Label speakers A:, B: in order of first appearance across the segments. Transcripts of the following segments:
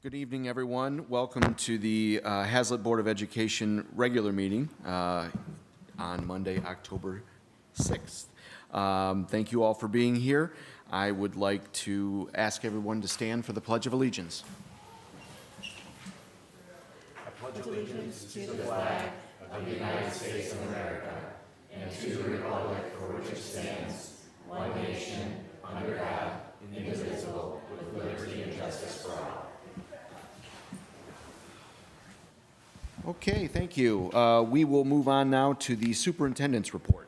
A: Good evening, everyone. Welcome to the Haslett Board of Education regular meeting on Monday, October 6th. Thank you all for being here. I would like to ask everyone to stand for the Pledge of Allegiance.
B: I pledge allegiance to the flag of the United States of America and to the republic for which it stands, one nation, under God, indivisible, with liberty and justice for all.
A: Okay, thank you. We will move on now to the superintendent's report.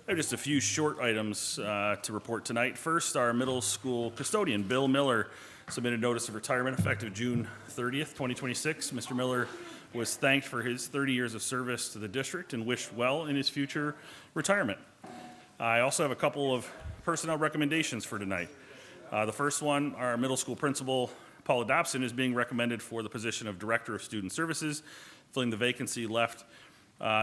C: I have just a few short items to report tonight. First, our middle school custodian, Bill Miller, submitted notice of retirement effective June 30th, 2026. Mr. Miller was thanked for his 30 years of service to the district and wished well in his future retirement. I also have a couple of personnel recommendations for tonight. The first one, our middle school principal, Paula Dobson, is being recommended for the position of Director of Student Services, filling the vacancy left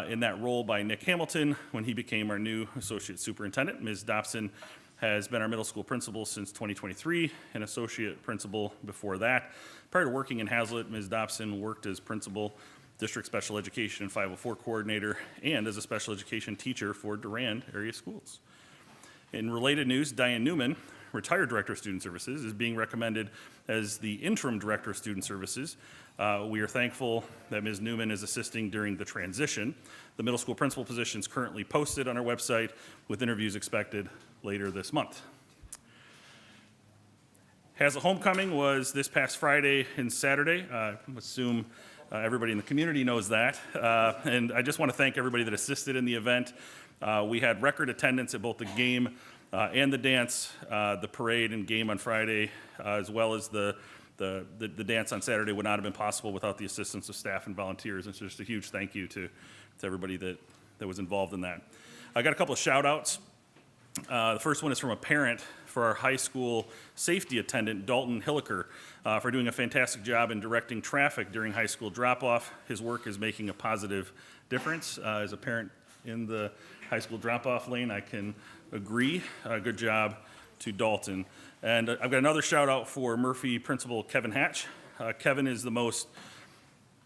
C: in that role by Nick Hamilton when he became our new Associate Superintendent. Ms. Dobson has been our middle school principal since 2023 and Associate Principal before that. Prior to working in Haslett, Ms. Dobson worked as Principal, District Special Education and 504 Coordinator, and as a Special Education Teacher for Durand area schools. In related news, Diane Newman, retired Director of Student Services, is being recommended as the Interim Director of Student Services. We are thankful that Ms. Newman is assisting during the transition. The middle school principal position is currently posted on our website with interviews expected later this month. Haslett Homecoming was this past Friday and Saturday. I assume everybody in the community knows that. And I just want to thank everybody that assisted in the event. We had record attendance at both the game and the dance, the parade and game on Friday, as well as the dance on Saturday would not have been possible without the assistance of staff and volunteers. And so just a huge thank you to everybody that was involved in that. I got a couple of shout outs. The first one is from a parent for our high school safety attendant, Dalton Hilliker, for doing a fantastic job in directing traffic during high school drop-off. His work is making a positive difference. As a parent in the high school drop-off lane, I can agree. Good job to Dalton. And I've got another shout out for Murphy principal Kevin Hatch. Kevin is the most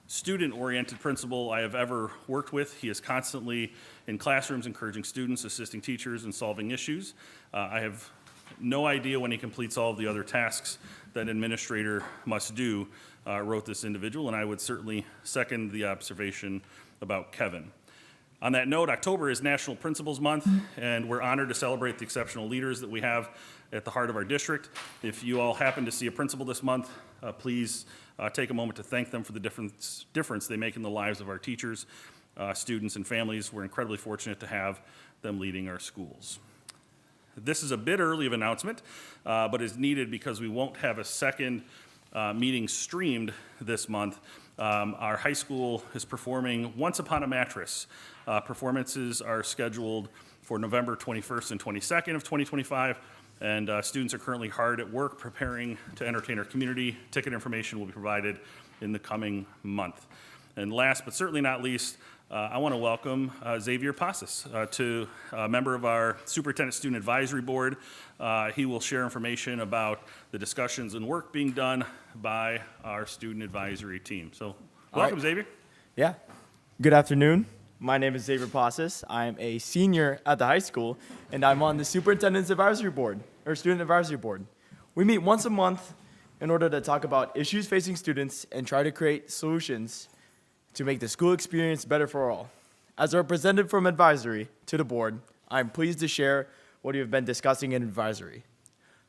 C: student-oriented principal I have ever worked with. He is constantly in classrooms encouraging students, assisting teachers, and solving issues. I have no idea when he completes all of the other tasks that an administrator must do, wrote this individual, and I would certainly second the observation about Kevin. On that note, October is National Principals Month, and we're honored to celebrate the exceptional leaders that we have at the heart of our district. If you all happen to see a principal this month, please take a moment to thank them for the difference they make in the lives of our teachers, students, and families. We're incredibly fortunate to have them leading our schools. This is a bit early of an announcement, but is needed because we won't have a second meeting streamed this month. Our high school is performing Once Upon a Mattress. Performances are scheduled for November 21st and 22nd of 2025, and students are currently hard at work preparing to entertain our community. Ticket information will be provided in the coming month. And last but certainly not least, I want to welcome Xavier Pasas to a member of our Superintendent Student Advisory Board. He will share information about the discussions and work being done by our student advisory team. So welcome, Xavier.
D: Yeah. Good afternoon. My name is Xavier Pasas. I'm a senior at the high school, and I'm on the Superintendent's Advisory Board, or Student Advisory Board. We meet once a month in order to talk about issues facing students and try to create solutions to make the school experience better for all. As a representative from advisory to the board, I'm pleased to share what we have been discussing in advisory.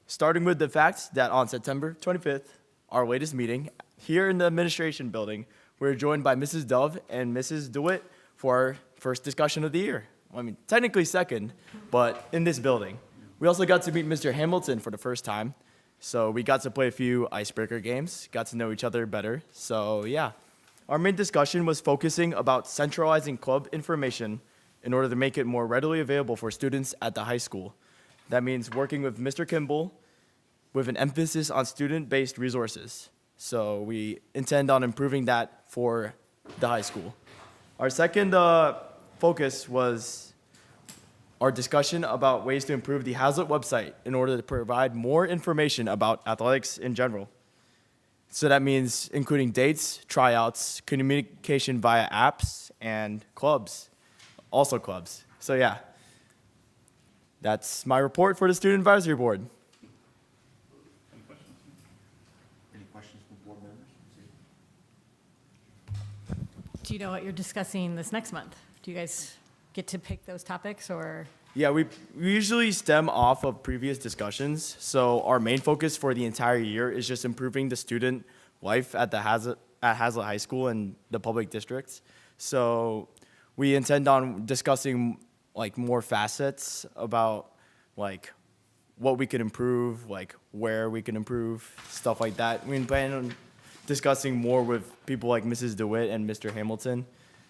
D: Starting with the fact that on September 25th, our latest meeting, here in the administration building, we're joined by Mrs. Dove and Mrs. DeWitt for our first discussion of the year. Well, I mean, technically second, but in this building. We also got to meet Mr. Hamilton for the first time, so we got to play a few icebreaker games, got to know each other better, so yeah. Our main discussion was focusing about centralizing club information in order to make it more readily available for students at the high school. That means working with Mr. Kimball with an emphasis on student-based resources. So we intend on improving that for the high school. Our second focus was our discussion about ways to improve the Haslett website in order to provide more information about athletics in general. So that means including dates, tryouts, communication via apps, and clubs, also clubs. So yeah, that's my report for the Student Advisory Board.
A: Any questions from board members?
B: Do you know what you're discussing this next month? Do you guys get to pick those topics, or?
D: Yeah, we usually stem off of previous discussions. So our main focus for the entire year is just improving the student life at Haslett High School and the public districts. So we intend on discussing like more facets about like what we could improve, like where we can improve, stuff like that. We plan on discussing more with people like Mrs. DeWitt and Mr. Hamilton.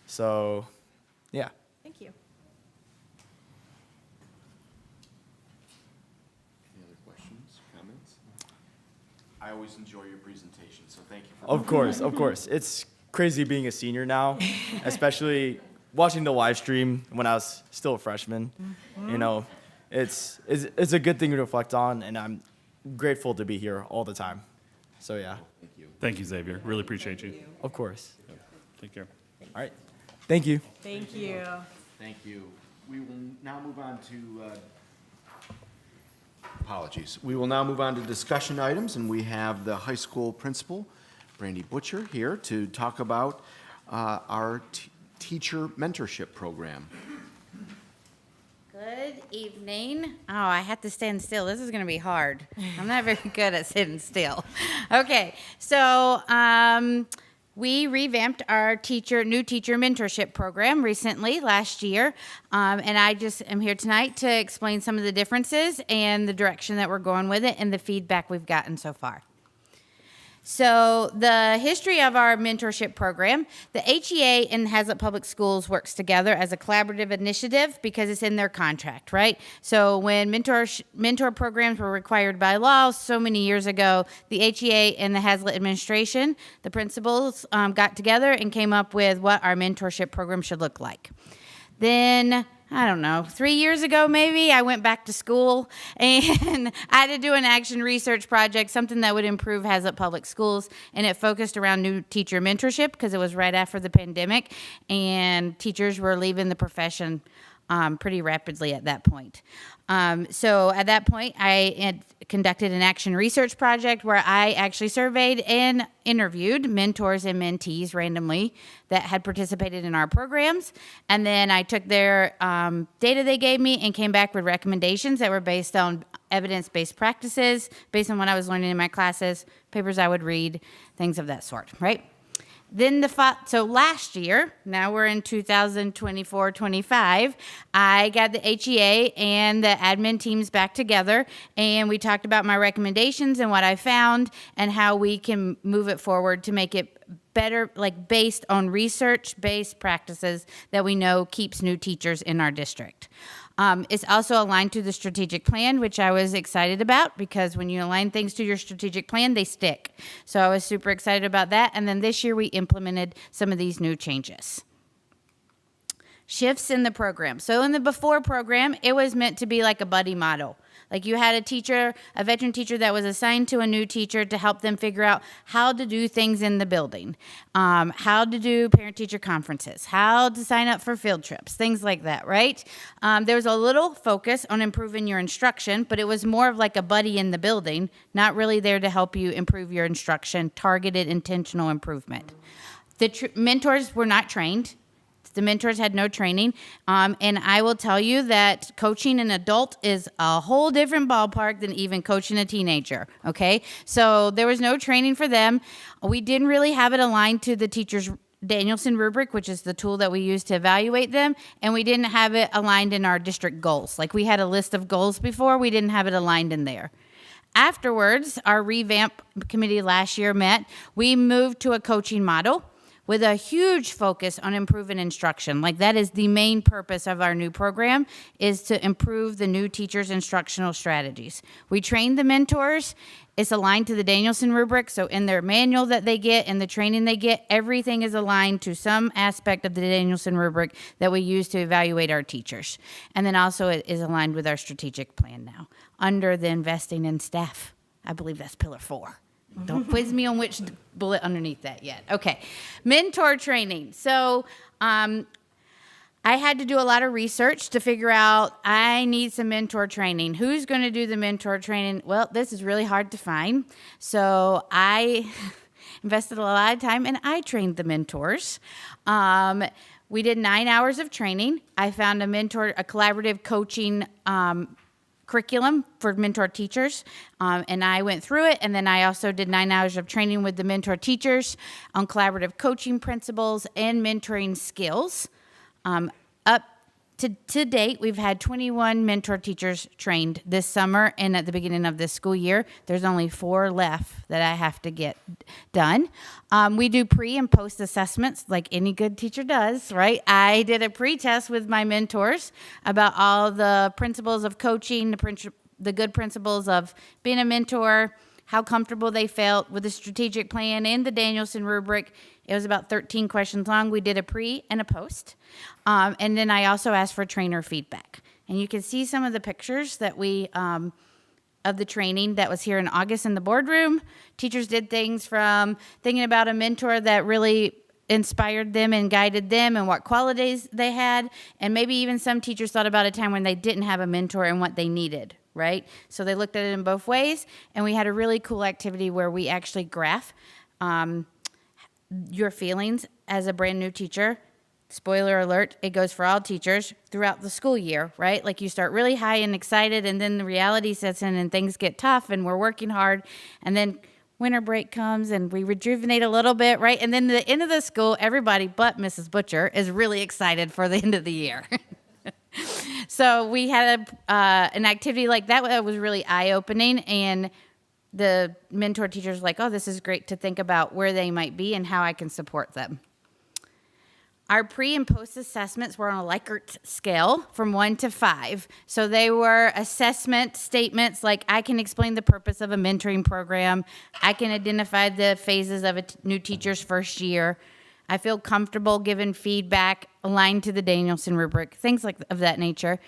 D: So, yeah.
B: Thank you.
A: Any other questions, comments? I always enjoy your presentation, so thank you for.
D: Of course, of course. It's crazy being a senior now, especially watching the live stream when I was still a freshman. You know, it's a good thing to reflect on, and I'm grateful to be here all the time. So yeah,
A: Thank you.
C: Thank you, Xavier. Really appreciate you.
D: of course.
C: Take care.
D: All right. Thank you.
B: Thank you.
A: Thank you. We will now move on to, apologies. We will now move on to discussion items, and we have the high school principal, Brandy Butcher, here to talk about our teacher mentorship program.
E: Good evening. Oh, I have to stand still. This is going to be hard. I'm not very good at sitting still. Okay, so we revamped our new teacher mentorship program recently, last year, and I just am here tonight to explain some of the differences and the direction that we're going with it and the feedback we've gotten so far. So the history of our mentorship program, the HEA and Haslett Public Schools works together as a collaborative initiative because it's in their contract, right? So when mentor programs were required by law so many years ago, the HEA and the Haslett administration, the principals, got together and came up with what our mentorship program should look like. Then, I don't know, 3 years ago maybe, I went back to school and I had to do an action research project, something that would improve Haslett Public Schools, and it focused around new teacher mentorship because it was right after the pandemic and teachers were leaving the profession pretty rapidly at that point. So at that point, I had conducted an action research project where I actually surveyed and interviewed mentors and mentees randomly that had participated in our programs. And then I took their data they gave me and came back with recommendations that were based on evidence-based practices, based on what I was learning in my classes, papers I would read, things of that sort, right? Then so last year, now we're in 2024-25, I got the HEA and the admin teams back together, and we talked about my recommendations and what I found and how we can move it forward to make it better, like based on research-based practices that we know keeps new teachers in our district. It's also aligned to the strategic plan, which I was excited about because when you align things to your strategic plan, they stick. So I was super excited about that. And then this year we implemented some of these new changes. Shifts in the program. So in the before program, it was meant to be like a buddy model. Like you had a teacher, a veteran teacher that was assigned to a new teacher to help them figure out how to do things in the building, how to do parent-teacher conferences, how to sign up for field trips, things like that, right? There was a little focus on improving your instruction, but it was more of like a buddy in the building, not really there to help you improve your instruction, targeted intentional improvement. The mentors were not trained. The mentors had no training, and I will tell you that coaching an adult is a whole different ballpark than even coaching a teenager, okay? So there was no training for them. We didn't really have it aligned to the teacher's Danielson rubric, which is the tool that we use to evaluate them, and we didn't have it aligned in our district goals. Like we had a list of goals before, we didn't have it aligned in there. Afterwards, our revamp committee last year met. We moved to a coaching model with a huge focus on improving instruction. Like that is the main purpose of our new program, is to improve the new teachers' instructional strategies. We train the mentors. It's aligned to the Danielson rubric, so in their manual that they get and the training they get, everything is aligned to some aspect of the Danielson rubric that we use to evaluate our teachers. And then also it is aligned with our strategic plan now, under the investing in staff. I believe that's pillar 4. Don't quiz me on which bullet underneath that yet. Okay. Mentor training. So I had to do a lot of research to figure out I need some mentor training. Who's going to do the mentor training? Well, this is really hard to find. So I invested a lot of time and I trained the mentors. We did 9 hours of training. I found a collaborative coaching curriculum for mentor teachers, and I went through it, and then I also did 9 hours of training with the mentor teachers on collaborative coaching principles and mentoring skills. Up to date, we've had 21 mentor teachers trained this summer, and at the beginning of this school year, there's only 4 left that I have to get done. We do pre and post assessments like any good teacher does, right? I did a pre-test with my mentors about all the principles of coaching, the good principles of being a mentor, how comfortable they felt with the strategic plan and the Danielson rubric. It was about 13 questions long. We did a pre and a post. And then I also asked for trainer feedback. And you can see some of the pictures that of the training that was here in August in the boardroom. Teachers did things from thinking about a mentor that really inspired them and guided them and what qualities they had. And maybe even some teachers thought about a time when they didn't have a mentor and what they needed, right? So they looked at it in both ways. And we had a really cool activity where we actually graph your feelings as a brand new teacher. Spoiler alert, it goes for all teachers throughout the school year, right? Like you start really high and excited, and then the reality sets in and things get tough and we're working hard, and then winter break comes and we rejuvenate a little bit, right? And then the end of the school, everybody but Mrs. Butcher is really excited for the end of the year. So we had an activity like that was really eye-opening, and the mentor teachers were like, oh, this is great to think about where they might be and how I can support them. Our pre and post assessments were on a Likert scale from 1 to 5. So they were assessment statements like, I can explain the purpose of a mentoring program. I can identify the phases of a new teacher's first year. I feel comfortable giving feedback aligned to the Danielson rubric, things like of that nature.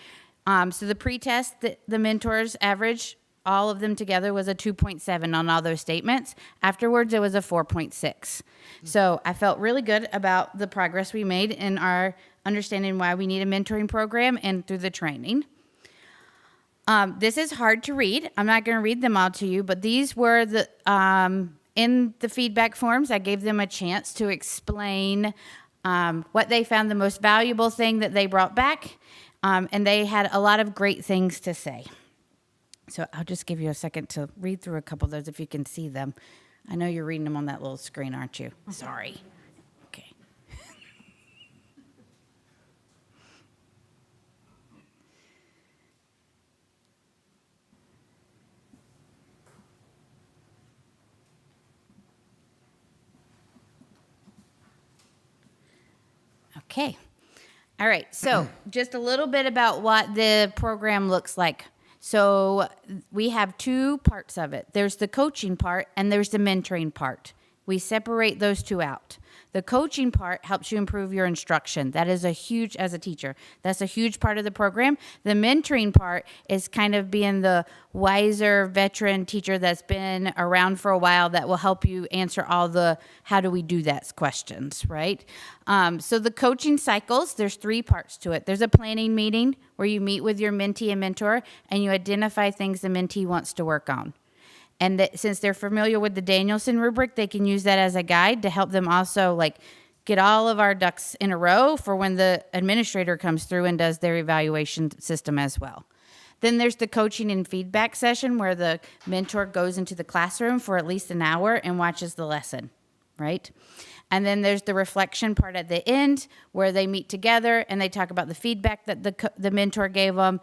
E: So the pre-test, the mentors average, all of them together was a 2.7 on all those statements. Afterwards, it was a 4.6. So I felt really good about the progress we made in our understanding why we need a mentoring program and through the training. This is hard to read. I'm not going to read them all to you, but these were the in the feedback forms. I gave them a chance to explain what they found the most valuable thing that they brought back, and they had a lot of great things to say. So I'll just give you a second to read through a couple of those if you can see them. I know you're reading them on that little screen, aren't you? Sorry. Okay. Okay. All right. So just a little bit about what the program looks like. So we have 2 parts of it. There's the coaching part and there's the mentoring part. We separate those 2 out. The coaching part helps you improve your instruction. That is as a teacher, that's a huge part of the program. The mentoring part is kind of being the wiser veteran teacher that's been around for a while that will help you answer all the how do we do that questions, right? So the coaching cycles, there's 3 parts to it. There's a planning meeting where you meet with your mentee and mentor and you identify things the mentee wants to work on. And that since they're familiar with the Danielson rubric, they can use that as a guide to help them also like get all of our ducks in a row for when the administrator comes through and does their evaluation system as well. Then there's the coaching and feedback session where the mentor goes into the classroom for at least an hour and watches the lesson, right? And then there's the reflection part at the end where they meet together and they talk about the feedback that the mentor gave them,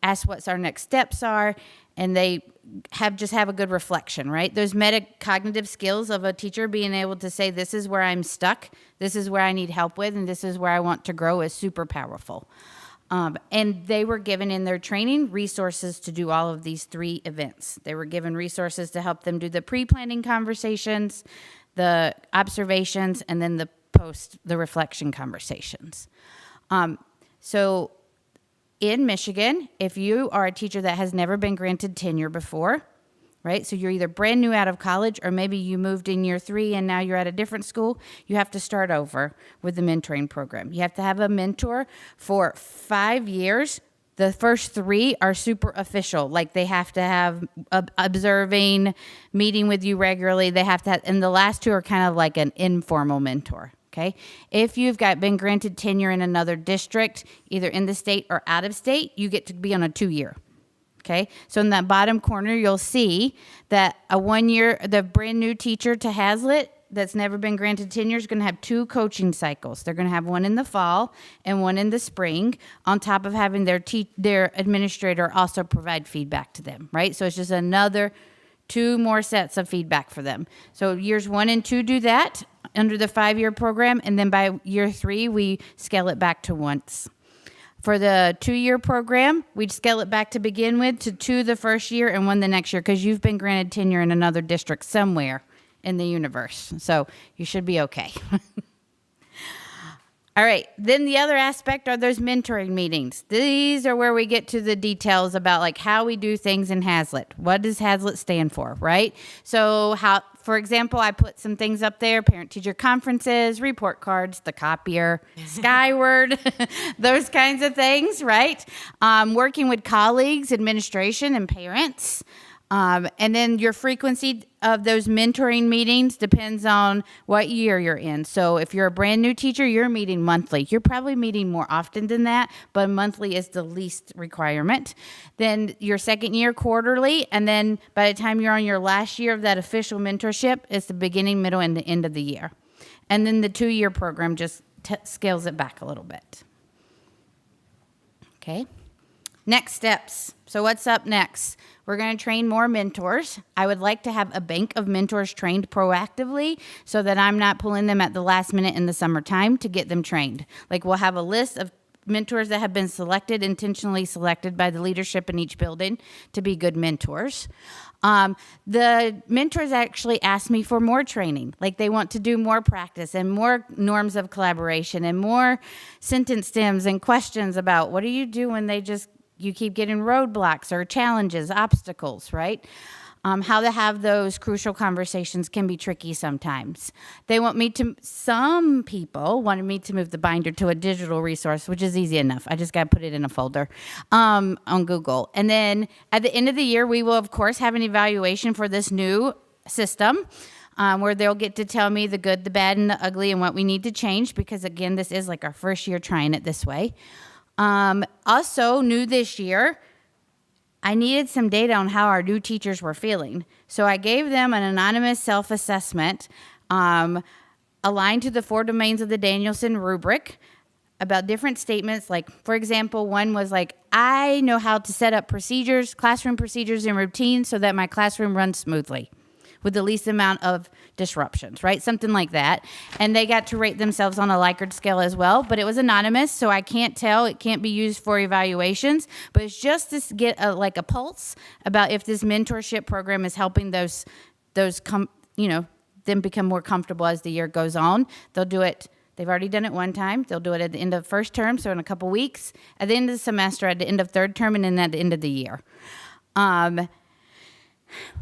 E: ask what our next steps are, and they have a good reflection, right? Those metacognitive skills of a teacher being able to say, this is where I'm stuck, this is where I need help with, and this is where I want to grow is super powerful. And they were given in their training resources to do all of these 3 events. They were given resources to help them do the pre-planning conversations, the observations, and then the reflection conversations. So in Michigan, if you are a teacher that has never been granted tenure before, right? So you're either brand new out of college, or maybe you moved in year 3 and now you're at a different school. You have to start over with the mentoring program. You have to have a mentor for 5 years. The first 3 are super official. Like they have to have observing, meeting with you regularly. They have to have, and the last 2 are kind of like an informal mentor. Okay. If you've been granted tenure in another district, either in the state or out of state, you get to be on a 2-year. Okay. So in that bottom corner, you'll see that the brand new teacher to Haslett that's never been granted tenure is going to have 2 coaching cycles. They're going to have one in the fall and one in the spring, on top of having their administrator also provide feedback to them, right? So it's just another 2 more sets of feedback for them. So years 1 and 2 do that under the 5-year program, and then by year 3, we scale it back to once. For the 2-year program, we'd scale it back to begin with to 2 the first year and 1 the next year, because you've been granted tenure in another district somewhere in the universe. So you should be okay. All right. Then the other aspect are those mentoring meetings. These are where we get to the details about like how we do things in Haslett. What does Haslett stand for, right? So for example, I put some things up there: parent-teacher conferences, report cards, the copier, Skyward, those kinds of things, right? Working with colleagues, administration, and parents. And then your frequency of those mentoring meetings depends on what year you're in. So if you're a brand new teacher, you're meeting monthly. You're probably meeting more often than that, but monthly is the least requirement. Then your second year, quarterly, and then by the time you're on your last year of that official mentorship, it's the beginning, middle, and the end of the year. And then the 2-year program just scales it back a little bit. Okay. Next steps. So what's up next? We're going to train more mentors. I would like to have a bank of mentors trained proactively so that I'm not pulling them at the last minute in the summertime to get them trained. Like we'll have a list of mentors that have been intentionally selected by the leadership in each building to be good mentors. The mentors actually ask me for more training. Like they want to do more practice and more norms of collaboration and more sentence stems and questions about what do you do when you keep getting roadblocks or challenges, obstacles, right? How to have those crucial conversations can be tricky sometimes. Some people wanted me to move the binder to a digital resource, which is easy enough. I just got to put it in a folder on Google. And then at the end of the year, we will, of course, have an evaluation for this new system. Where they'll get to tell me the good, the bad, and the ugly and what we need to change, because again, this is like our first year trying it this way. Also new this year, I needed some data on how our new teachers were feeling. So I gave them an anonymous self-assessment aligned to the 4 domains of the Danielson rubric about different statements. Like, for example, one was like, I know how to set up procedures, classroom procedures and routines so that my classroom runs smoothly with the least amount of disruptions, right? Something like that. And they got to rate themselves on a Likert scale as well, but it was anonymous, so I can't tell. It can't be used for evaluations, but it's just to get a pulse about if this mentorship program is helping them become more comfortable as the year goes on. They'll do it. They've already done it one time. They'll do it at the end of first term, so in a couple weeks, at the end of the semester, at the end of third term, and then at the end of the year.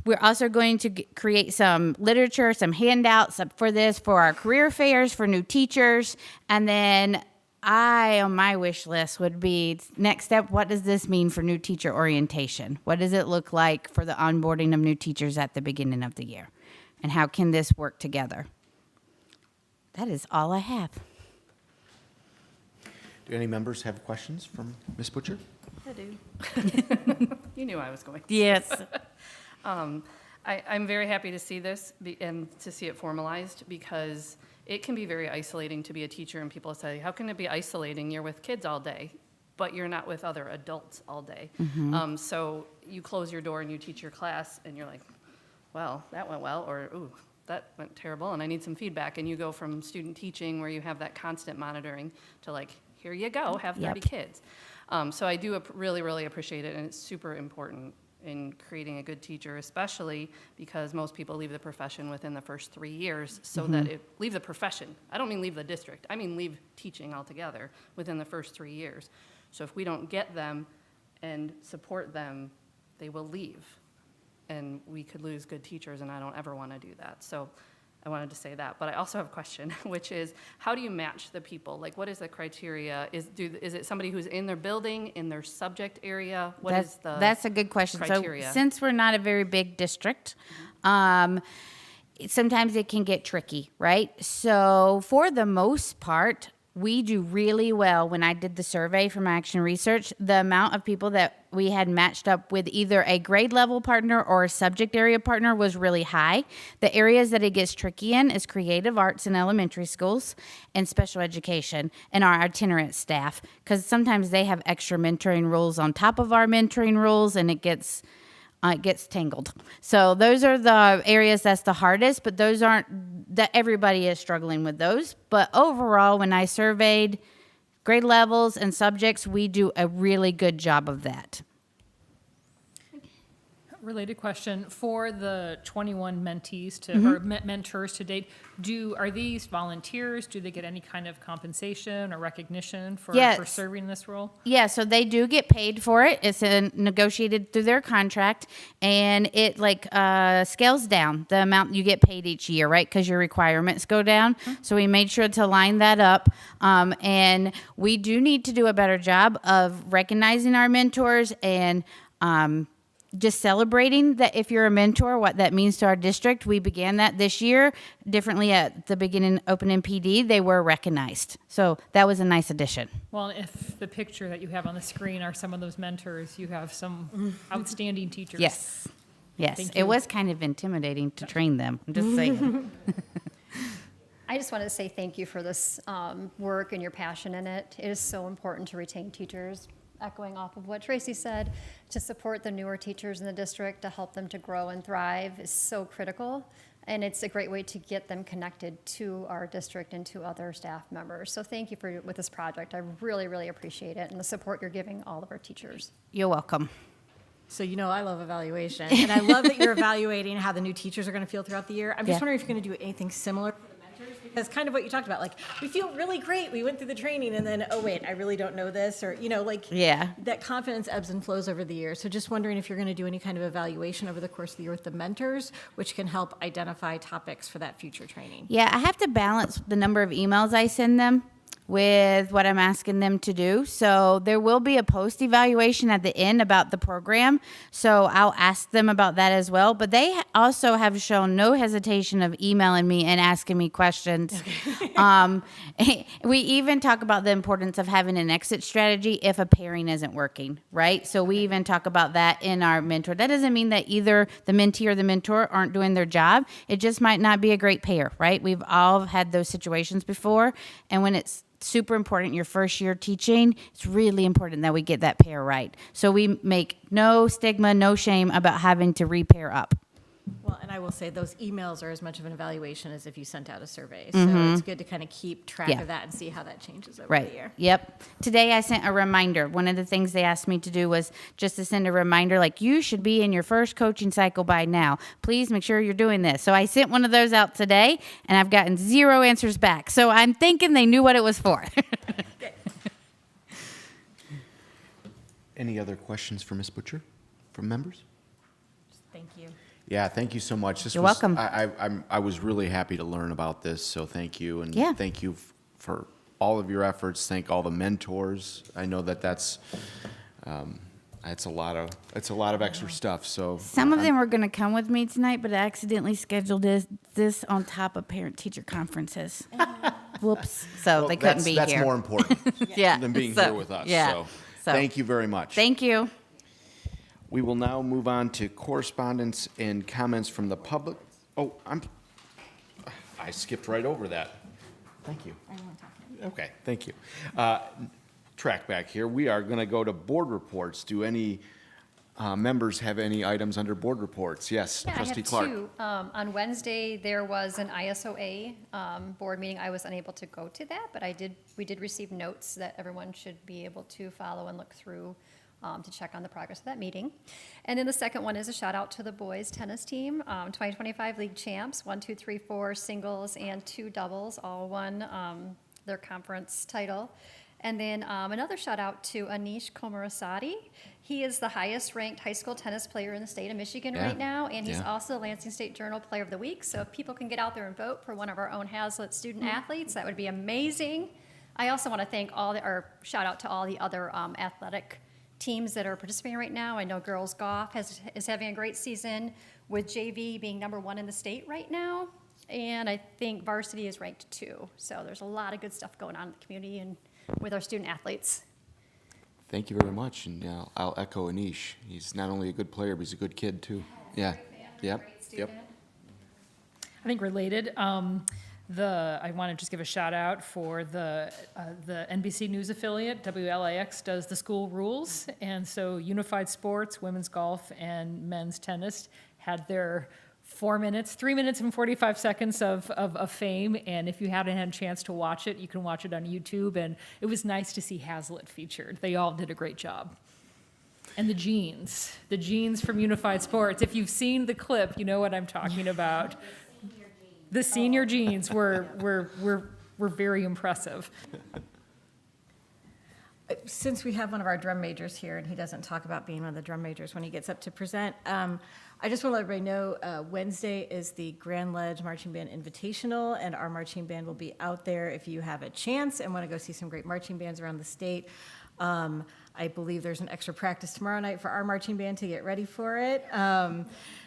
E: We're also going to create some literature, some handouts for our career fairs for new teachers. And then on my wish list would be, next step, what does this mean for new teacher orientation? What does it look like for the onboarding of new teachers at the beginning of the year? And how can this work together? That is all I have.
A: Do any members have questions from Ms. Butcher?
B: I do. You knew I was going.
E: Yes.
B: I'm very happy to see this and to see it formalized, because it can be very isolating to be a teacher, and people say, how can it be isolating? You're with kids all day, but you're not with other adults all day. Mm-hmm. So you close your door and you teach your class and you're like, well, that went well, or ooh, that went terrible and I need some feedback. And you go from student teaching where you have that constant monitoring to like, here you go, have 30 kids. So I do really, really appreciate it, and it's super important in creating a good teacher, especially because most people leave the profession within the first 3 years, so that leave the profession. I don't mean leave the district. I mean leave teaching altogether within the first 3 years. So if we don't get them and support them, they will leave.
F: and we could lose good teachers, and I don't ever want to do that. So I wanted to say that. But I also have a question, which is, how do you match the people? Like, what is the criteria? Is it somebody who's in their building, in their subject area?
E: That's a good question.
F: criteria?
E: So since we're not a very big district, sometimes it can get tricky, right? So for the most part, we do really well. When I did the survey from Action Research, the amount of people that we had matched up with either a grade level partner or a subject area partner was really high. The areas that it gets tricky in is creative arts in elementary schools and special education and our itinerant staff, because sometimes they have extra mentoring rules on top of our mentoring rules, and it gets tangled. So those are the areas that's the hardest, but those aren't that everybody is struggling with those. But overall, when I surveyed grade levels and subjects, we do a really good job of that.
B: Related question, for the 21 mentees or mentors to date, are these volunteers? Do they get any kind of compensation or recognition for serving this role?
E: Yeah, so they do get paid for it. It's negotiated through their contract, and it scales down the amount you get paid each year, right? Because your requirements go down. So we made sure to line that up, and we do need to do a better job of recognizing our mentors and just celebrating that if you're a mentor, what that means to our district. We began that this year differently at the beginning, opening PD. They were recognized. So that was a nice addition.
B: Well, if the picture that you have on the screen are some of those mentors, you have some outstanding teachers.
E: Yes. Yes.
B: Thank
E: It
B: you.
E: was kind of intimidating to train them. I'm just saying.
G: I just wanted to say thank you for this work and your passion in it. It is so important to retain teachers. Echoing off of what Tracy said, to support the newer teachers in the district, to help them to grow and thrive is so critical. And it's a great way to get them connected to our district and to other staff members. So thank you with this project. I really, really appreciate it and the support you're giving all of our teachers.
E: You're welcome.
H: So I love evaluation, and I love that you're evaluating how the new teachers are going to feel throughout the year. I'm just wondering if you're going to do anything similar for the mentors, because kind of what you talked about, like, we feel really great, we went through the training, and then, oh wait, I really don't know this, or that confidence ebbs and flows over the years. So just wondering if you're going to do any kind of evaluation over the course of the year with the mentors, which can help identify topics for that future training.
E: Yeah, I have to balance the number of emails I send them with what I'm asking them to do. So there will be a post evaluation at the end about the program. So I'll ask them about that as well. But they also have shown no hesitation of emailing me and asking me questions. We even talk about the importance of having an exit strategy if a pairing isn't working, right? So we even talk about that in our mentor. That doesn't mean that either the mentee or the mentor aren't doing their job. It just might not be a great pair, right? We've all had those situations before. And when it's super important your first year teaching, it's really important that we get that pair right. So we make no stigma, no shame about having to repair up.
H: Well, and I will say those emails are as much of an evaluation as if you sent out a survey. So it's good to kind of keep track of that and see how that changes over the year.
E: Yep. Today I sent a reminder. One of the things they asked me to do was just to send a reminder, like, you should be in your first coaching cycle by now. Please make sure you're doing this. So I sent one of those out today, and I've gotten 0 answers back. So I'm thinking they knew what it was for.
A: Any other questions for Ms. Butcher from members?
H: Thank you.
A: Yeah, thank you so much.
E: You're welcome.
A: I was really happy to learn about this, so thank you. And
E: Yeah.
A: thank you for all of your efforts. Thank all the mentors. I know that's a lot of extra stuff. So
E: Some of them were going to come with me tonight, but I accidentally scheduled this on top of parent-teacher conferences. Whoops. So
A: well,
E: they couldn't be
A: that's
E: here.
A: more important
E: Yeah.
A: than being
E: So,
A: here with us.
E: yeah.
A: So
E: So-
A: thank you very much.
E: Thank you.
A: We will now move on to correspondence and comments from the public. Oh, I skipped right over that. Thank you. Okay, thank you. Track back here. We are going to go to board reports. Do any members have any items under board reports? Yes,
G: Yeah,
A: Trustee
G: I have
A: Clark.
G: two. On Wednesday, there was an ISOA board meeting. I was unable to go to that, but we did receive notes that everyone should be able to follow and look through to check on the progress of that meeting. And then the second one is a shout out to the boys tennis team, 2025 league champs, 1, 2, 3, 4 singles and 2 doubles, all won their conference title. And then another shout out to Anish Komarasady. He is the highest ranked high school tennis player in the state of Michigan
A: Yeah.
G: right now, and he's
A: Yeah.
G: also the Lansing State Journal Player of the Week. So if people can get out there and vote for one of our own Haslett student athletes, that would be amazing. I also want to thank or shout out to all the other athletic teams that are participating right now. I know girls golf is having a great season, with JV being #1 in the state right now. And I think varsity is ranked 2. So there's a lot of good stuff going on in the community and with our student athletes.
A: Thank you very much, and I'll echo Anish. He's not only a good player, but he's a good kid, too. Yeah, yep, yep.
I: I think related, I want to just give a shout out for the NBC News affiliate, WLAX does the school rules. And so Unified Sports, women's golf, and men's tennis had their 3 minutes and 45 seconds of fame. And if you haven't had a chance to watch it, you can watch it on YouTube. And it was nice to see Haslett featured. They all did a great job. And the jeans from Unified Sports. If you've seen the clip, you know what I'm talking about. The senior jeans were very impressive.
H: Since we have one of our drum majors here, and he doesn't talk about being one of the drum majors when he gets up to present, I just want to let everybody know Wednesday is the Grand Ledge Marching Band Invitational, and our marching band will be out there if you have a chance and want to go see some great marching bands around the state. I believe there's an extra practice tomorrow night for our marching band to get ready for it.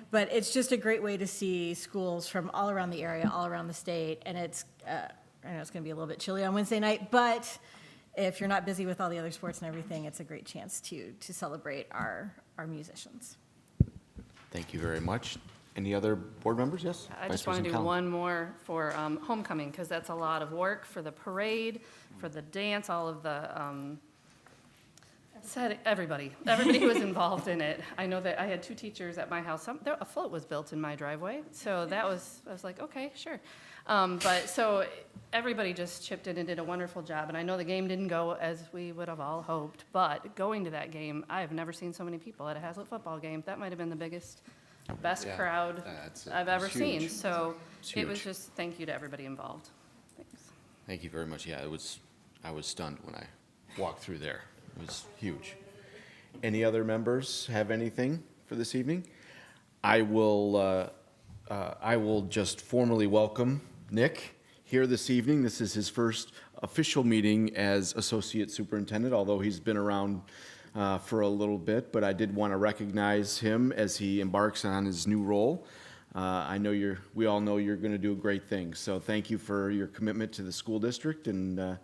H: But it's just a great way to see schools from all around the area, all around the state, and I know it's going to be a little bit chilly on Wednesday night, but if you're not busy with all the other sports and everything, it's a great chance to celebrate our musicians.
A: Thank you very much. Any other board members? Yes?
F: I
A: Vice
F: just want to
A: President
F: do
A: Collins.
F: one more for homecoming, because that's a lot of work for the parade, for the dance, all of the, everybody who was involved in it. I know that I had 2 teachers at my house. A float was built in my driveway, so I was like, okay, sure. But so everybody just chipped in and did a wonderful job. And I know the game didn't go as we would have all hoped, but going to that game, I have never seen so many people at a Haslett football game. That might have been the best
A: Yeah,
F: crowd
A: that's-
F: I've
A: it
F: ever
A: was huge.
F: seen. So
A: It's
F: it was
A: huge.
F: just thank you to everybody involved. Thanks.
A: Thank you very much. Yeah, I was stunned when I walked through there. It was huge. Any other members have anything for this evening? I will just formally welcome Nick here this evening. This is his first official meeting as Associate Superintendent, although he's been around for a little bit, but I did want to recognize him as he embarks on his new role. I know we all know you're going to do a great thing, so thank you for your commitment to the school district, and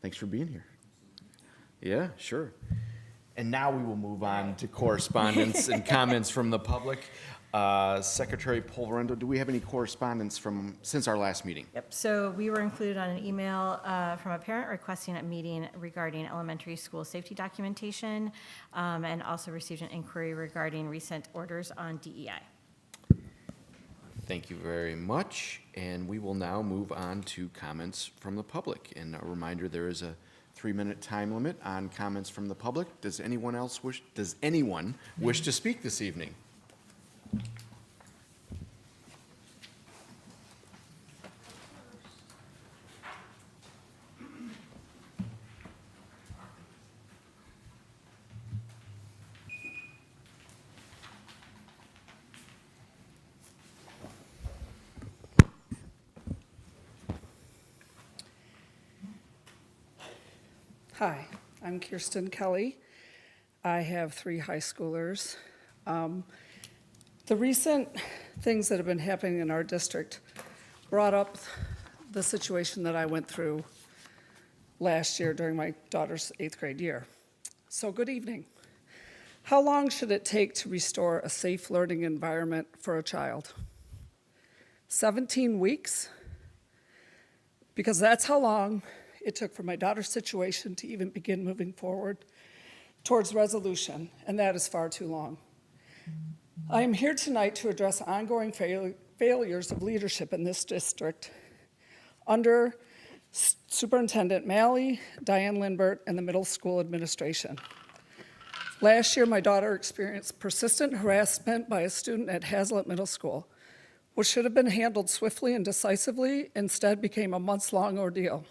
A: thanks for being here. Yeah, sure. And now we will move on to correspondence and comments from the public. Secretary Polverendo, do we have any correspondence since our last meeting?
H: Yep, so we were included on an email from a parent requesting a meeting regarding elementary school safety documentation, and also received an inquiry regarding recent orders on DEI.
A: Thank you very much. And we will now move on to comments from the public. And a reminder, there is a 3-minute time limit on comments from the public. Does anyone wish to speak this evening?
J: Hi, I'm Kirsten Kelly. I have 3 high schoolers. The recent things that have been happening in our district brought up the situation that I went through last year during my daughter's 8th grade year. So good evening. How long should it take to restore a safe learning environment for a child? 17 weeks? Because that's how long it took for my daughter's situation to even begin moving forward towards resolution, and that is far too long. I am here tonight to address ongoing failures of leadership in this district under Superintendent Malley, Diane Lindbert, and the middle school administration. Last year, my daughter experienced persistent harassment by a student at Haslett Middle School, which should have been handled swiftly and decisively, instead became a months-long ordeal.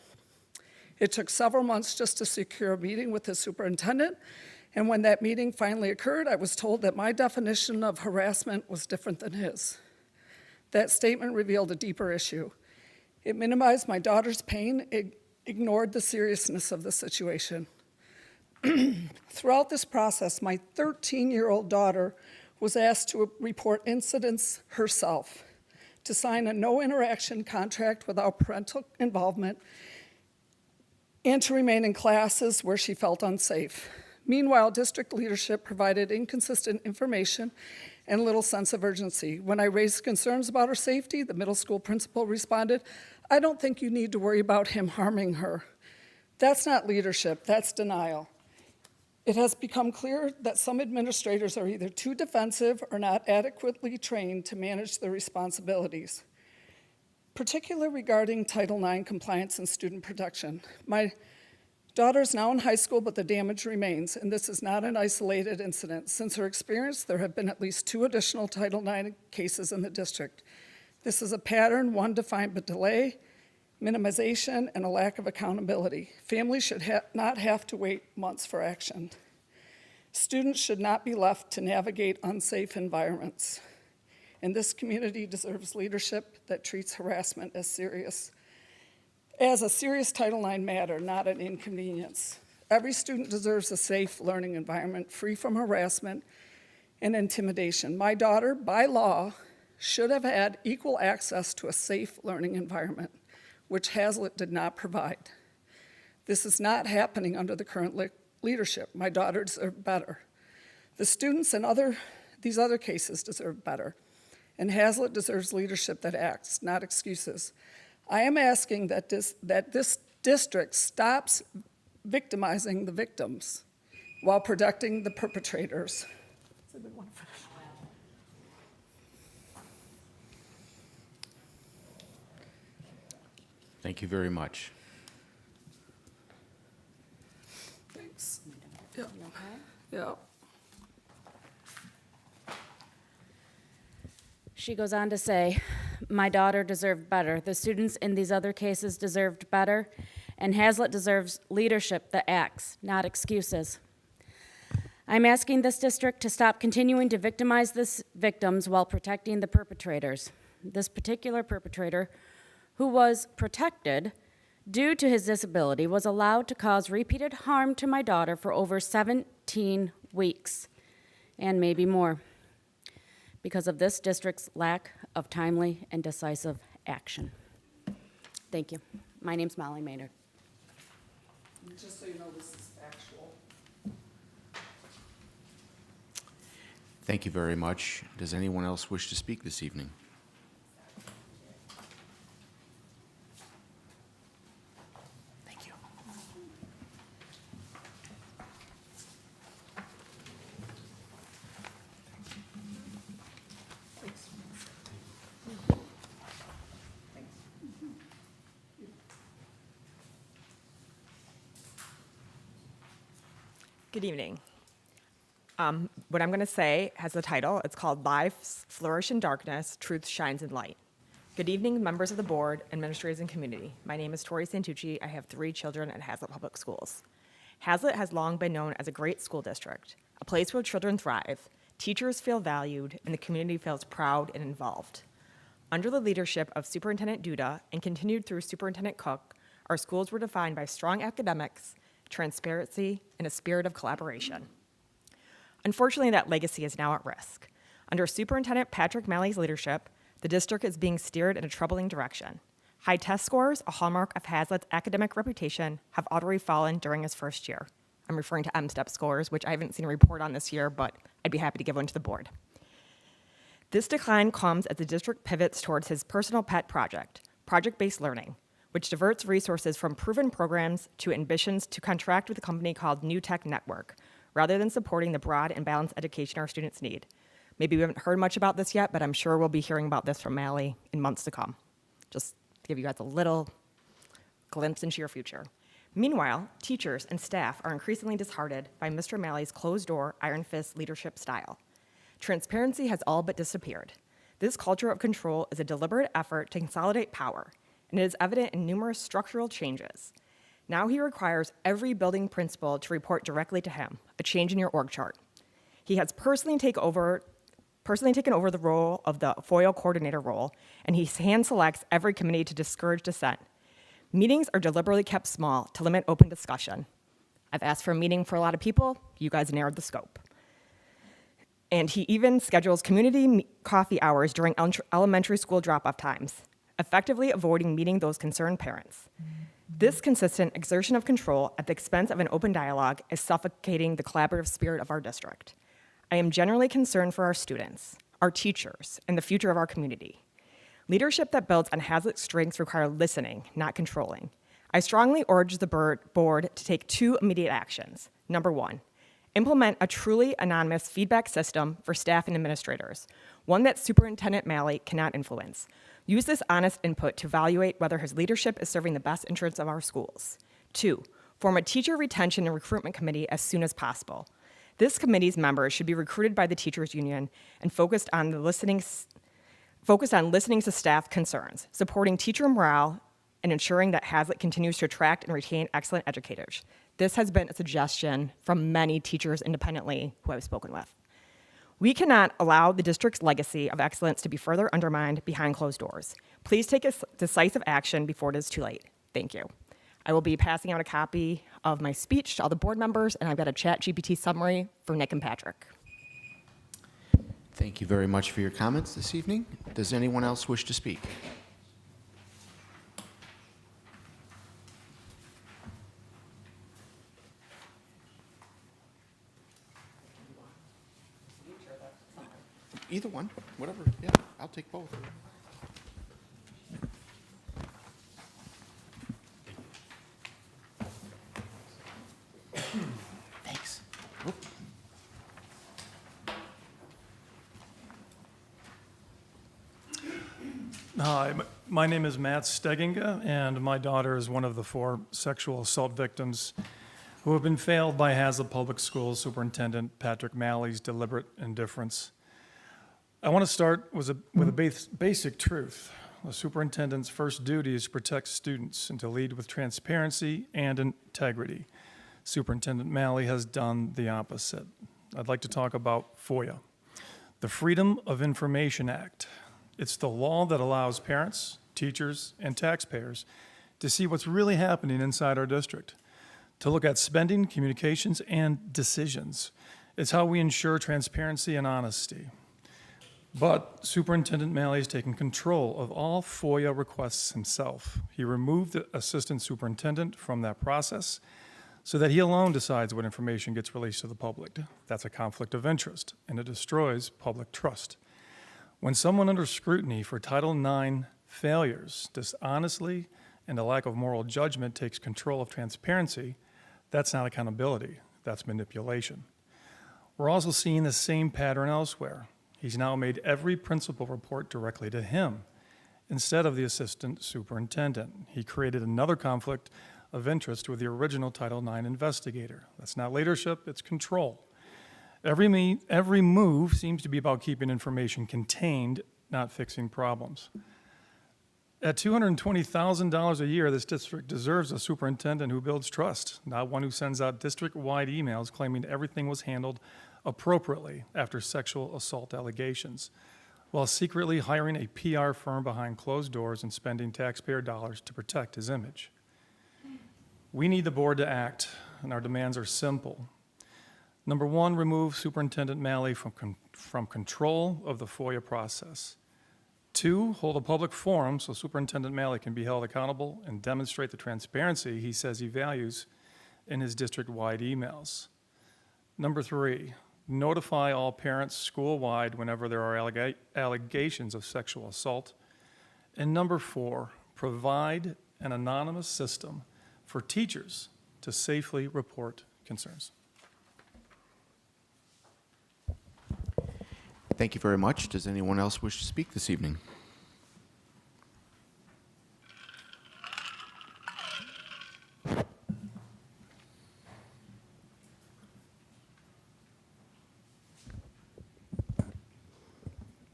J: It took several months just to secure a meeting with the superintendent, and when that meeting finally occurred, I was told that my definition of harassment was different than his. That statement revealed a deeper issue. It minimized my daughter's pain, it ignored the seriousness of the situation. Throughout this process, my 13-year-old daughter was asked to report incidents herself, to sign a no-interaction contract without parental involvement, and to remain in classes where she felt unsafe. Meanwhile, district leadership provided inconsistent information and little sense of urgency. When I raised concerns about her safety, the middle school principal responded, "I don't think you need to worry about him harming her." That's not leadership, that's denial. It has become clear that some administrators are either too defensive or not adequately trained to manage their responsibilities, particularly regarding Title IX compliance and student protection. My daughter is now in high school, but the damage remains, and this is not an isolated incident. Since her experience, there have been at least 2 additional Title IX cases in the district. This is a pattern, one defined by delay, minimization, and a lack of accountability. Families should not have to wait months for action. Students should not be left to navigate unsafe environments. And this community deserves leadership that treats harassment as a serious Title IX matter, not an inconvenience. Every student deserves a safe learning environment free from harassment and intimidation. My daughter, by law, should have had equal access to a safe learning environment, which Haslett did not provide. This is not happening under the current leadership. My daughter deserved better. The students in these other cases deserve better, and Haslett deserves leadership that acts, not excuses. I am asking that this district stops victimizing the victims while protecting the perpetrators.
A: Thank you very much.
J: Thanks. Yep. Yep.
B: She goes on to say, my daughter deserved better. The students in these other cases deserved better, and Haslett deserves leadership that acts, not excuses. I'm asking this district to stop continuing to victimize these victims while protecting the perpetrators. This particular perpetrator, who was protected due to his disability, was allowed to cause repeated harm to my daughter for over 17 weeks, and maybe more, because of this district's lack of timely and decisive action. Thank you. My name's Molly Maynard.
J: Just so you know, this is factual.
A: Thank you very much. Does anyone else wish to speak this evening? Thank you.
K: Good evening. What I'm going to say has the title. It's called Lives Flourish in Darkness, Truth Shines in Light. Good evening, members of the board, administrators, and community. My name is Tori Santucci. I have 3 children at Haslett Public Schools. Haslett has long been known as a great school district, a place where children thrive, teachers feel valued, and the community feels proud and involved. Under the leadership of Superintendent Duda and continued through Superintendent Cook, our schools were defined by strong academics, transparency, and a spirit of collaboration. Unfortunately, that legacy is now at risk. Under Superintendent Patrick Malley's leadership, the district is being steered in a troubling direction. High test scores, a hallmark of Haslett's academic reputation, have utterly fallen during his first year. I'm referring to M-STEP scores, which I haven't seen a report on this year, but I'd be happy to give one to the board. This decline comes as the district pivots towards his personal pet project, project-based learning, which diverts resources from proven programs to ambitions to contract with a company called New Tech Network, rather than supporting the broad and balanced education our students need. Maybe we haven't heard much about this yet, but I'm sure we'll be hearing about this from Malley in months to come. Just to give you guys a little glimpse into your future. Meanwhile, teachers and staff are increasingly disheartened by Mr. Malley's closed-door, iron fist leadership style. Transparency has all but disappeared. This culture of control is a deliberate effort to consolidate power, and it is evident in numerous structural changes. Now he requires every building principal to report directly to him, a change in your org chart. He has personally taken over the role of the FOIL coordinator role, and he hand selects every committee to discourage dissent. Meetings are deliberately kept small to limit open discussion. I've asked for a meeting for a lot of people. You guys narrowed the scope. And he even schedules community coffee hours during elementary school drop-off times, effectively avoiding meeting those concerned parents. This consistent exertion of control at the expense of an open dialogue is suffocating the collaborative spirit of our district. I am genuinely concerned for our students, our teachers, and the future of our community. Leadership that builds on Haslett's strengths require listening, not controlling. I strongly urge the board to take 2 immediate actions. Number 1, implement a truly anonymous feedback system for staff and administrators, one that Superintendent Malley cannot influence. Use this honest input to evaluate whether his leadership is serving the best interests of our schools. 2, form a teacher retention and recruitment committee as soon as possible. This committee's members should be recruited by the teachers union and focused on listening to staff concerns, supporting teacher morale, and ensuring that Haslett continues to attract and retain excellent educators. This has been a suggestion from many teachers independently who I've spoken with. We cannot allow the district's legacy of excellence to be further undermined behind closed doors. Please take decisive action before it is too late. Thank you. I will be passing out a copy of my speech to all the board members, and I've got a ChatGPT summary for Nick and Patrick.
A: Thank you very much for your comments this evening. Does anyone else wish to speak? Either one, whatever. Yeah, I'll take both. Thanks. Whoop.
L: Hi, my name is Matt Steginga, and my daughter is one of the 4 sexual assault victims who have been failed by Haslett Public Schools Superintendent Patrick Malley's deliberate indifference. I want to start with a basic truth. The superintendent's first duty is to protect students and to lead with transparency and integrity. Superintendent Malley has done the opposite. I'd like to talk about FOIA, the Freedom of Information Act. It's the law that allows parents, teachers, and taxpayers to see what's really happening inside our district, to look at spending, communications, and decisions. It's how we ensure transparency and honesty. But Superintendent Malley has taken control of all FOIA requests himself. He removed the assistant superintendent from that process so that he alone decides what information gets released to the public. That's a conflict of interest, and it destroys public trust. When someone under scrutiny for Title IX failures dishonestly and a lack of moral judgment takes control of transparency, that's not accountability, that's manipulation. We're also seeing the same pattern elsewhere. He's now made every principal report directly to him instead of the assistant superintendent. He created another conflict of interest with the original Title IX investigator. That's not leadership, it's control. Every move seems to be about keeping information contained, not fixing problems. At $220,000 a year, this district deserves a superintendent who builds trust, not one who sends out district-wide emails claiming everything was handled appropriately after sexual assault allegations, while secretly hiring a PR firm behind closed doors and spending taxpayer dollars to protect his image. We need the board to act, and our demands are simple. Number 1, remove Superintendent Malley from control of the FOIA process. 2, hold a public forum so Superintendent Malley can be held accountable and demonstrate the transparency he says he values in his district-wide emails. Number 3, notify all parents school-wide whenever there are allegations of sexual assault. And number 4, provide an anonymous system for teachers to safely report concerns.
A: Thank you very much. Does anyone else wish to speak this evening?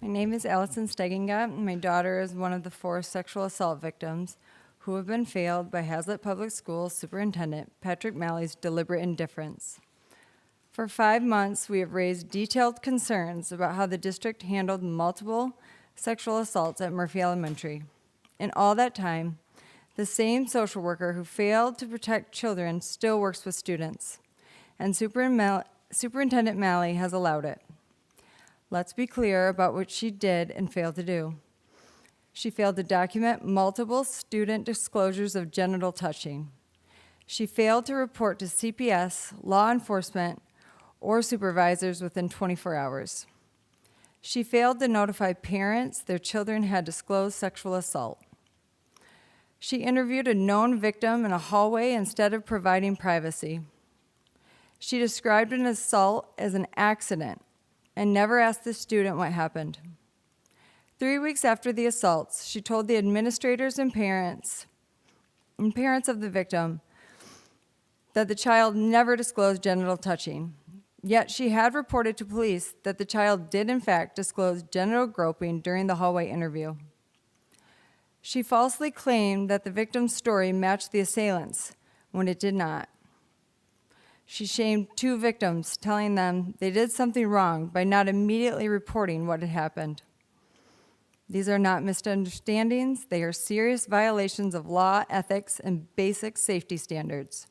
M: My name is Allison Steginga. My daughter is one of the 4 sexual assault victims who have been failed by Haslett Public Schools Superintendent Patrick Malley's deliberate indifference. For 5 months, we have raised detailed concerns about how the district handled multiple sexual assaults at Murphy Elementary. In all that time, the same social worker who failed to protect children still works with students, and Superintendent Malley has allowed it. Let's be clear about what she did and failed to do. She failed to document multiple student disclosures of genital touching. She failed to report to CPS, law enforcement, or supervisors within 24 hours. She failed to notify parents their children had disclosed sexual assault. She interviewed a known victim in a hallway instead of providing privacy. She described an assault as an accident and never asked the student what happened. 3 weeks after the assaults, she told the administrators and parents of the victim that the child never disclosed genital touching. Yet she had reported to police that the child did in fact disclose genital groping during the hallway interview. She falsely claimed that the victim's story matched the assailant's when it did not. She shamed 2 victims, telling them they did something wrong by not immediately reporting what had happened. These are not misunderstandings, they are serious violations of law, ethics, and basic safety standards.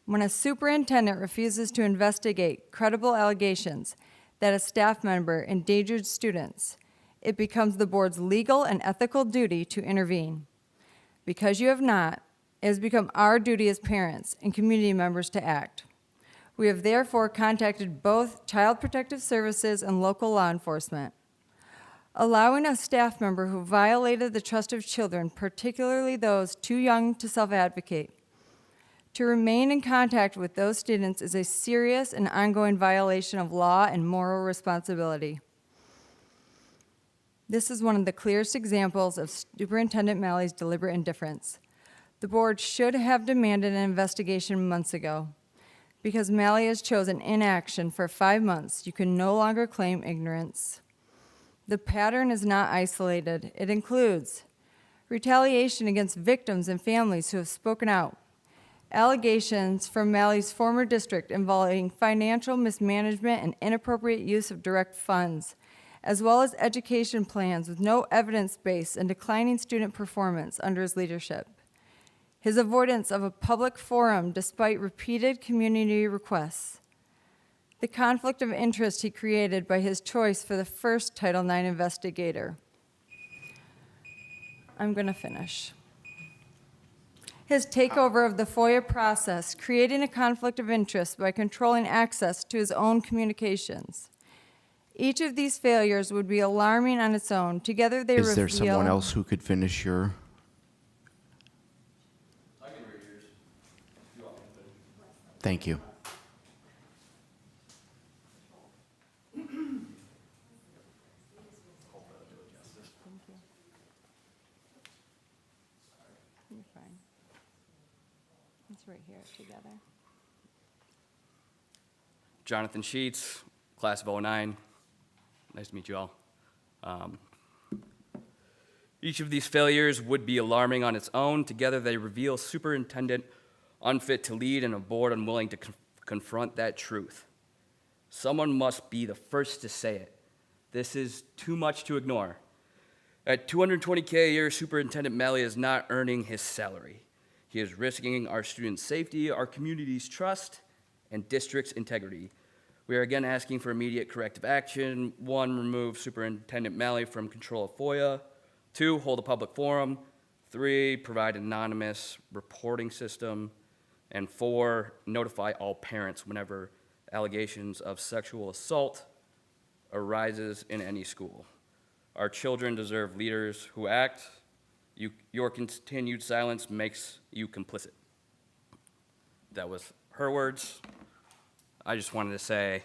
M: When a superintendent refuses to investigate credible allegations that a staff member endangered students, it becomes the board's legal and ethical duty to intervene. Because you have not, it has become our duty as parents and community members to act. We have therefore contacted both Child Protective Services and local law enforcement. Allowing a staff member who violated the trust of children, particularly those too young to self-advocate, to remain in contact with those students is a serious and ongoing violation of law and moral responsibility. This is one of the clearest examples of Superintendent Malley's deliberate indifference. The board should have demanded an investigation months ago. Because Malley has chosen inaction for 5 months, you can no longer claim ignorance. The pattern is not isolated. It includes retaliation against victims and families who have spoken out, allegations from Malley's former district involving financial mismanagement and inappropriate use of direct funds, as well as education plans with no evidence base and declining student performance under his leadership. His avoidance of a public forum despite repeated community requests. The conflict of interest he created by his choice for the first Title IX investigator. I'm going to finish. His takeover of the FOIA process, creating a conflict of interest by controlling access to his own communications. Each of these failures would be alarming on its own. Together they reveal...
A: Is there someone else who could finish your...
D: I can read yours. You all can finish.
A: Thank you.
M: You're fine. It's right here together.
N: Jonathan Sheets, class of '09. Nice to meet you all. Each of these failures would be alarming on its own. Together, they reveal superintendent unfit to lead and a board unwilling to confront that truth. Someone must be the first to say it. This is too much to ignore. At $220K a year, Superintendent Malley is not earning his salary. He is risking our students' safety, our community's trust, and district's integrity. We are again asking for immediate corrective action. 1, remove Superintendent Malley from control of FOIA. 2, hold a public forum. 3, provide an anonymous reporting system. And 4, notify all parents whenever allegations of sexual assault arises in any school. Our children deserve leaders who act. Your continued silence makes you complicit. That was her words. I just wanted to say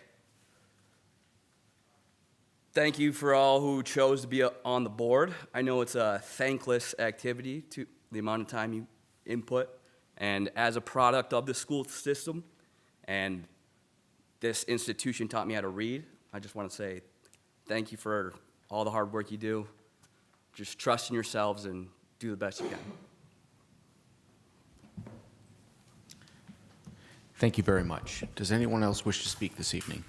N: thank you for all who chose to be on the board. I know it's a thankless activity to the amount of time you input, and as a product of the school system, and this institution taught me how to read, I just want to say thank you for all the hard work you do. Just trust in yourselves and do the best you can.
A: Thank you very much. Does anyone else wish to speak this evening?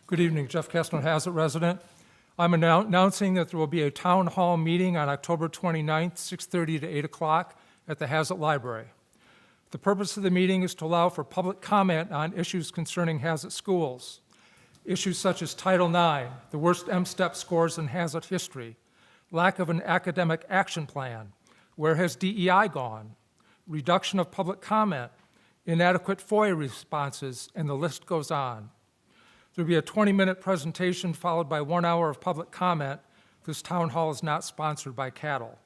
O: Good evening, Jeff Kessler, Haslett resident. I'm announcing that there will be a town hall meeting on October 29th, 6:30 to 8 o'clock at the Haslett Library. The purpose of the meeting is to allow for public comment on issues concerning Haslett schools. Issues such as Title IX, the worst M-STEP scores in Haslett history, lack of an academic action plan, where has DEI gone, reduction of public comment, inadequate FOIA responses, and the list goes on. There will be a 20-minute presentation followed by 1 hour of public comment. This town hall is not sponsored by Cattle.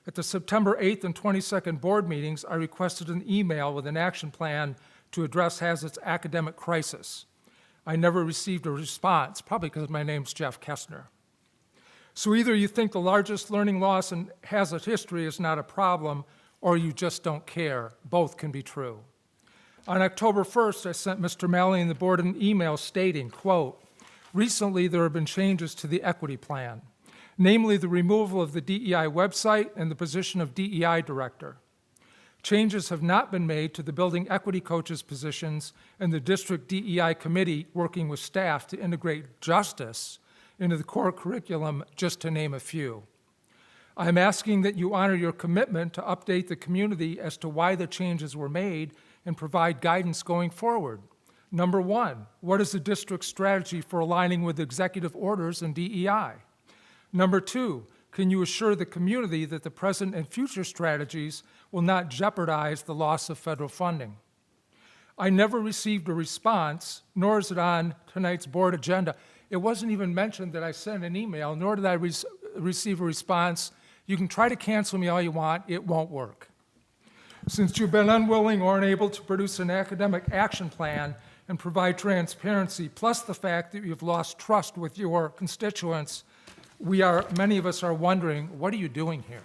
O: At the September 8th and 22nd board meetings, I requested an email with an action plan to address Hazlett's academic crisis. I never received a response, probably because my name's Jeff Kessner. So either you think the largest learning loss in Haslett history is not a problem, or you just don't care. Both can be true. On October 1st, I sent Mr. Malley and the board an email stating, quote, recently there have been changes to the equity plan, namely the removal of the DEI website and the position of DEI director. Changes have not been made to the building equity coaches positions and the district DEI committee working with staff to integrate justice into the core curriculum, just to name a few. I'm asking that you honor your commitment to update the community as to why the changes were made and provide guidance going forward. Number one, what is the district's strategy for aligning with executive orders and DEI? Number two, can you assure the community that the present and future strategies will not jeopardize the loss of federal funding? I never received a response, nor is it on tonight's board agenda. It wasn't even mentioned that I sent an email, nor did I receive a response. You can try to cancel me all you want, it won't work. Since you've been unwilling or unable to produce an academic action plan and provide transparency, plus the fact that you've lost trust with your constituents, many of us are wondering, what are you doing here?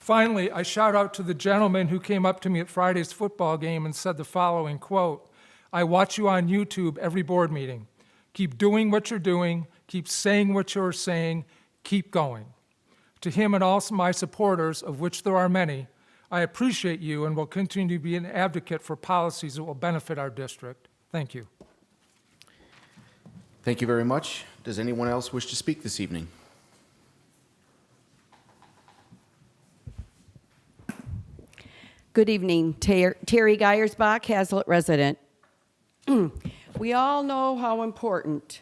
O: Finally, I shout out to the gentleman who came up to me at Friday's football game and said the following, quote, I watch you on YouTube every board meeting. Keep doing what you're doing, keep saying what you're saying, keep going. To him and all my supporters, of which there are many, I appreciate you and will continue to be an advocate for policies that will benefit our district. Thank you.
A: Thank you very much. Does anyone else wish to speak this evening?
P: Good evening. Terry Geyersbach, Haslett resident. We all know how important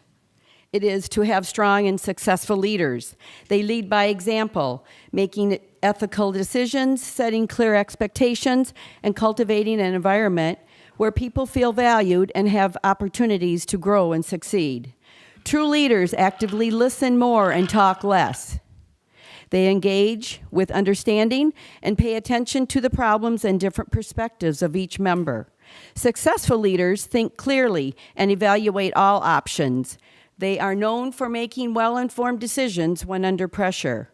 P: it is to have strong and successful leaders. They lead by example, making ethical decisions, setting clear expectations, and cultivating an environment where people feel valued and have opportunities to grow and succeed. True leaders actively listen more and talk less. They engage with understanding and pay attention to the problems and different perspectives of each member. Successful leaders think clearly and evaluate all options. They are known for making well-informed decisions when under pressure.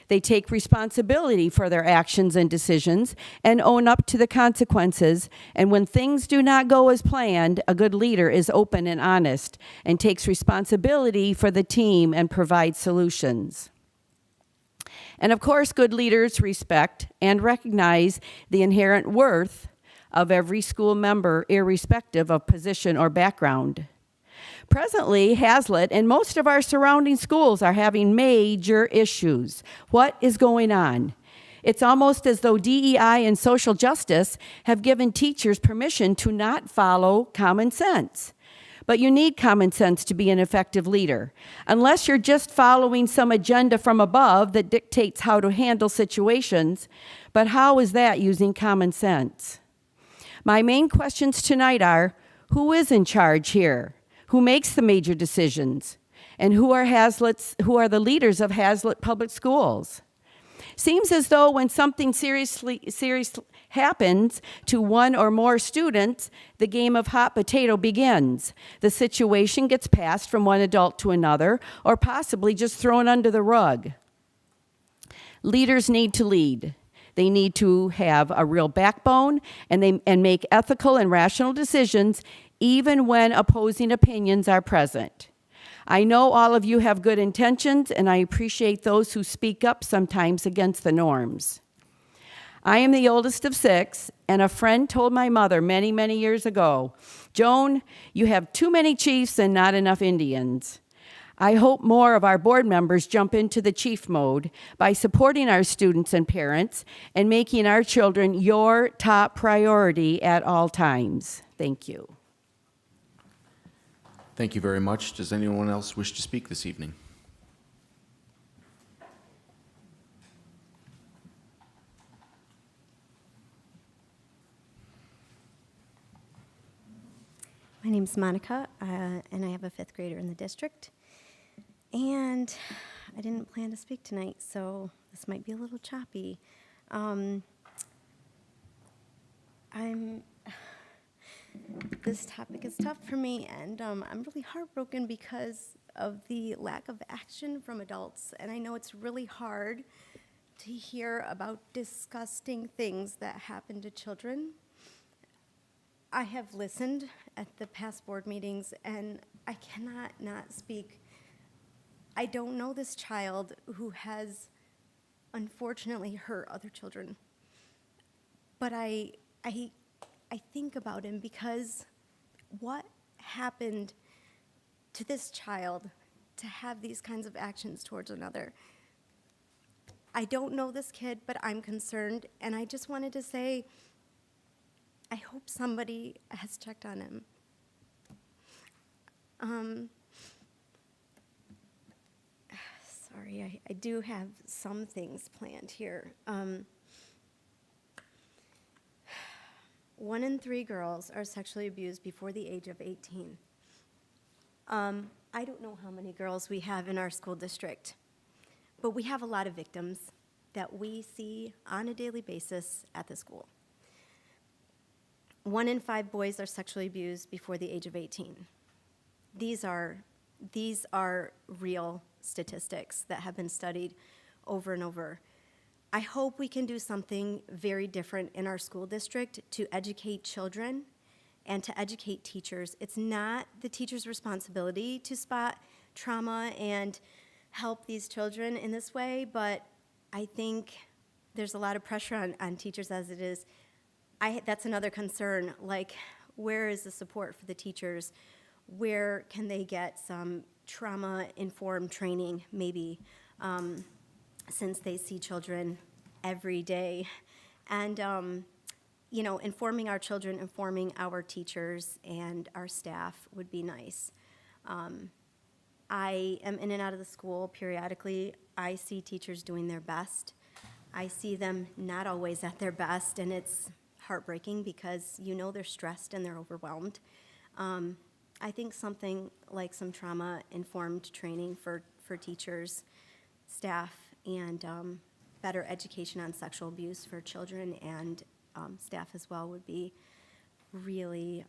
P: They take responsibility for their actions and decisions and own up to the consequences. And when things do not go as planned, a good leader is open and honest and takes responsibility for the team and provides solutions. And of course, good leaders respect and recognize the inherent worth of every school member, irrespective of position or background. Presently, Haslett and most of our surrounding schools are having major issues. What is going on? It's almost as though DEI and social justice have given teachers permission to not follow common sense. But you need common sense to be an effective leader. Unless you're just following some agenda from above that dictates how to handle situations, but how is that using common sense? My main questions tonight are, who is in charge here? Who makes the major decisions? And who are the leaders of Haslett Public Schools? Seems as though when something serious happens to one or more students, the game of hot potato begins. The situation gets passed from one adult to another, or possibly just thrown under the rug. Leaders need to lead. They need to have a real backbone and make ethical and rational decisions even when opposing opinions are present. I know all of you have good intentions, and I appreciate those who speak up sometimes against the norms. I am the oldest of 6, and a friend told my mother many, many years ago, "Joan, you have too many chiefs and not enough Indians." I hope more of our board members jump into the chief mode by supporting our students and parents and making our children your top priority at all times. Thank you.
A: Thank you very much. Does anyone else wish to speak this evening?
Q: My name's Monica, and I have a 5th grader in the district. And I didn't plan to speak tonight, so this might be a little choppy. This topic is tough for me, and I'm really heartbroken because of the lack of action from adults. And I know it's really hard to hear about disgusting things that happen to children. I have listened at the past board meetings, and I cannot not speak. I don't know this child who has unfortunately hurt other children, but I think about him because what happened to this child to have these kinds of actions towards another? I don't know this kid, but I'm concerned, and I just wanted to say, I hope somebody has checked on him. Sorry, I do have some things planned here. 1 in 3 girls are sexually abused before the age of 18. I don't know how many girls we have in our school district, but we have a lot of victims that we see on a daily basis at the school. 1 in 5 boys are sexually abused before the age of 18. These are real statistics that have been studied over and over. I hope we can do something very different in our school district to educate children and to educate teachers. It's not the teacher's responsibility to spot trauma and help these children in this way, but I think there's a lot of pressure on teachers as it is. That's another concern, like, where is the support for the teachers? Where can they get some trauma-informed training, maybe, since they see children every day? And, informing our children, informing our teachers and our staff would be nice. I am in and out of the school periodically. I see teachers doing their best. I see them not always at their best, and it's heartbreaking because they're stressed and they're overwhelmed. I think something like some trauma-informed training for teachers, staff, and better education on sexual abuse for children and staff as well would be really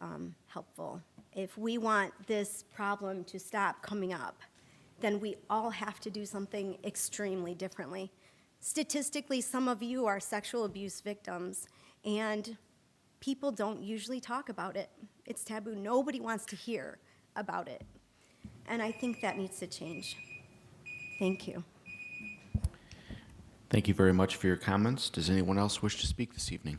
Q: helpful. If we want this problem to stop coming up, then we all have to do something extremely differently. Statistically, some of you are sexual abuse victims, and people don't usually talk about it. It's taboo. Nobody wants to hear about it. And I think that needs to change. Thank you.
A: Thank you very much for your comments. Does anyone else wish to speak this evening?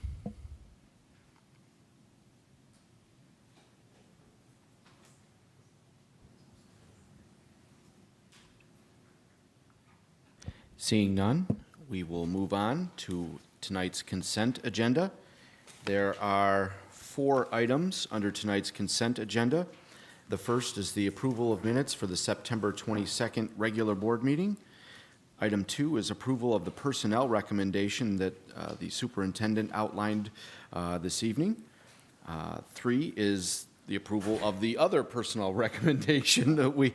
A: Seeing none, we will move on to tonight's consent agenda. There are 4 items under tonight's consent agenda. The first is the approval of minutes for the September 22nd regular board meeting. Item 2 is approval of the personnel recommendation that the superintendent outlined this evening. 3 is the approval of the other personnel recommendation that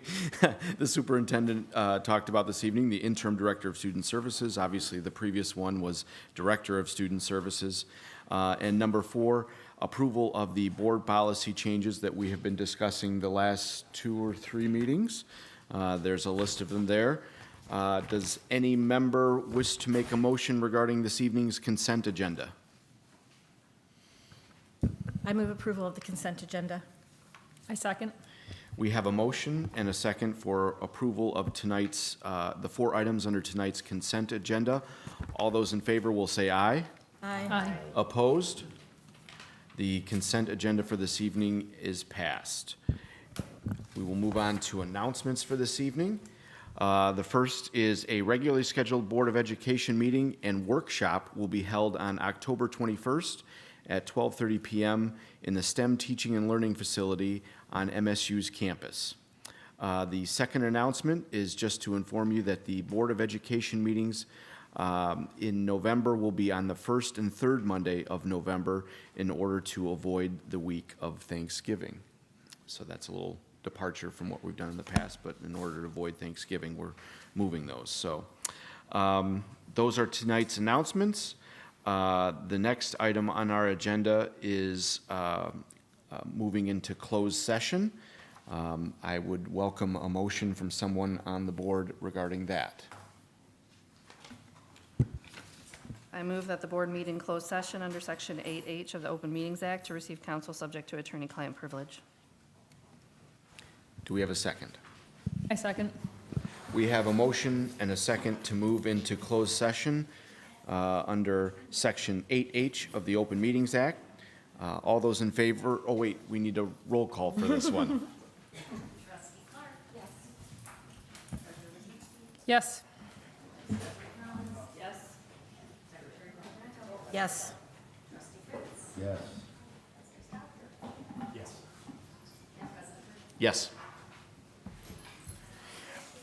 A: the superintendent talked about this evening, the interim director of student services. Obviously, the previous one was director of student services. And number 4, approval of the board policy changes that we have been discussing the last 2 or 3 meetings. There's a list of them there. Does any member wish to make a motion regarding this evening's consent agenda?
H: I move approval of the consent agenda.
I: I second.
A: We have a motion and a second for approval of tonight's, the 4 items under tonight's consent agenda. All those in favor will say aye.
H: Aye.
A: Opposed? The consent agenda for this evening is passed. We will move on to announcements for this evening. The first is a regularly scheduled Board of Education meeting and workshop will be held on October 21st at 12:30 p.m. in the STEM Teaching and Learning Facility on MSU's campus. The second announcement is just to inform you that the Board of Education meetings in November will be on the first and third Monday of November in order to avoid the week of Thanksgiving. So that's a little departure from what we've done in the past, but in order to avoid Thanksgiving, we're moving those. So those are tonight's announcements. The next item on our agenda is moving into closed session. I would welcome a motion from someone on the board regarding that.
F: I move that the board meet in closed session under Section 8H of the Open Meetings Act to receive counsel subject to attorney-client privilege.
A: Do we have a second?
I: I second.
A: We have a motion and a second to move into closed session under Section 8H of the Open Meetings Act. All those in favor, oh wait, we need a roll call for this one.
I: Yes.
H: Yes.
A: Yes.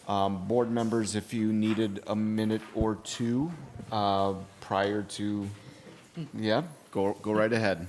A: Board members, if you needed a minute or two prior to, yeah, go right ahead.